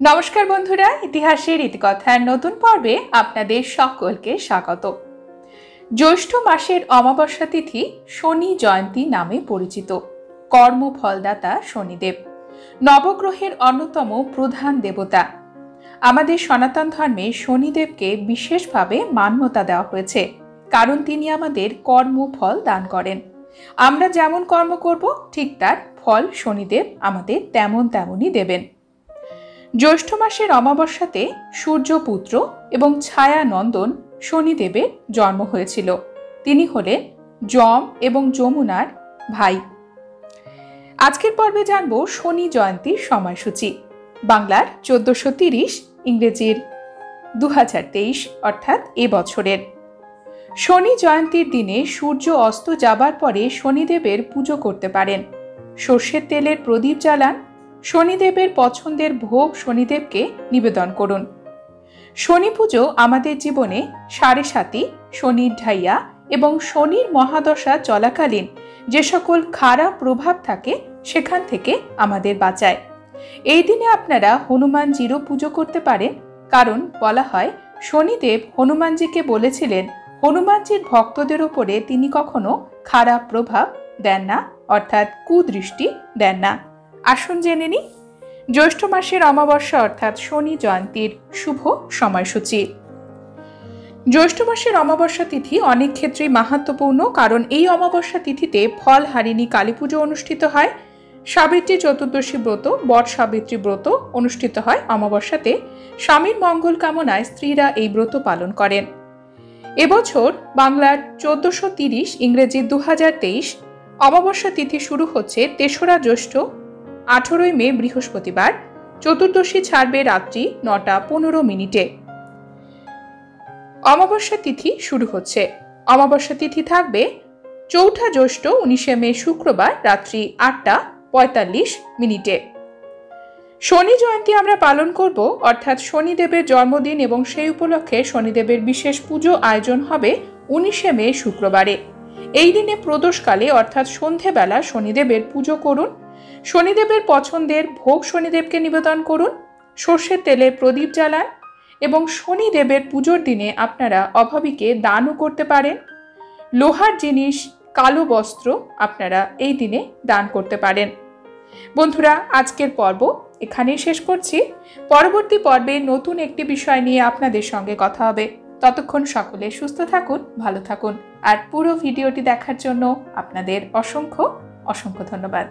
नमस्कार बंधुरा इतिहासेर इतिकथार नतून पर्वे आपनादेर सकलके स्वागत। ज्यैष्ठ मासेर अमाबस्या तिथि शनि जयंती नामे परिचित। कर्मफलदाता शनिदेव नवग्रहेर अन्यतम प्रधान देवता। आमादेर सनातन धर्मे शनिदेवके विशेषभावे मान्यता देওয়া হয়েছে, কারণ তিনি আমাদের কর্মফল দান করেন। আমরা যেমন কর্ম করব ঠিক তার ফল শনিদেব আমাদের তেমনই দেবেন। জ্যৈষ্ঠ মাসের অমাবস্যাতে সূর্যপুত্র এবং ছায়া নন্দন শনিদেবের জন্ম হয়েছিল। তিনি হলেন যম এবং যমুনার ভাই। আজকের পর্বে জানব শনি জয়ন্তীর সময়সূচি। বাংলার 1430, ইংরেজির 2023 অর্থাৎ এবছরের। শনি জয়ন্তীর দিনে সূর্য অস্ত যাবার পরে শনিদেবের পুজো করতে পারেন। সর্ষের তেলের প্রদীপ জ্বালান। শনিদেবের পছন্দের ভোগ শনিদেবকে নিবেদন করুন। শনি পুজো আমাদের জীবনে সাড়ে সাতি, শনির ঢাইয়া এবং শনির মহাদশা চলাকালীন যে সকল খারাপ প্রভাব থাকে সেখান থেকে আমাদের বাঁচায়। এই দিনে আপনারা হনুমানজিরও পুজো করতে পারেন, কারণ বলা হয় শনিদেব হনুমানজিকে বলেছিলেন হনুমানজির ভক্তদের উপরে তিনি কখনো খারাপ প্রভাব দেন না, অর্থাৎ কুদৃষ্টি দেন না। আসুন জেনে নিই জ্যৈষ্ঠ মাসের অমাবস্যা অর্থাৎ শনি জয়ন্তীর শুভ সময়সূচি। জ্যৈষ্ঠ মাসের অমাবস্যা তিথি অনেক ক্ষেত্রেই মাহাত্ম্যপূর্ণ, কারণ এই অমাবস্যা তিথিতে ফল হারিণী কালী পুজো অনুষ্ঠিত হয়। সাবিত্রী চতুর্দশী ব্রত, বট সাবিত্রী ব্রত অনুষ্ঠিত হয় অমাবস্যাতে। স্বামীর মঙ্গল কামনায় স্ত্রীরা এই ব্রত পালন করেন। এবছর বাংলার 1430, ইংরেজি 2023 অমাবস্যা তিথি শুরু হচ্ছে 3রা জ্যৈষ্ঠ, 18ই মে বৃহস্পতিবার। চতুর্দশী ছাড়বে রাত্রি 9:15। অমাবস্যা তিথি শুরু হচ্ছে। অমাবস্যা তিথি থাকবে 4ঠা জ্যৈষ্ঠ, 19শে মে শুক্রবার রাত্রি 8:45। শনি জয়ন্তী আমরা পালন করব, অর্থাৎ শনিদেবের জন্মদিন, এবং সেই উপলক্ষে শনিদেবের বিশেষ পুজো আয়োজন হবে 19শে মে শুক্রবারে। এই দিনে প্রদোষকালে অর্থাৎ সন্ধেবেলা শনিদেবের পুজো করুন। শনিদেবের পছন্দের ভোগ শনিদেবকে নিবেদন করুন। সর্ষের তেলের প্রদীপ জ্বালান এবং শনিদেবের পুজোর দিনে আপনারা অভাবীকে দানও করতে পারেন। লোহার জিনিস, কালো বস্ত্র আপনারা এই দিনে দান করতে পারেন। বন্ধুরা, আজকের পর্ব এখানেই শেষ করছি। পরবর্তী পর্বে নতুন একটি বিষয় নিয়ে আপনাদের সঙ্গে কথা হবে। ততক্ষণ সকলে সুস্থ থাকুন, ভালো থাকুন, আর পুরো ভিডিওটি দেখার জন্য আপনাদের অসংখ্য ধন্যবাদ।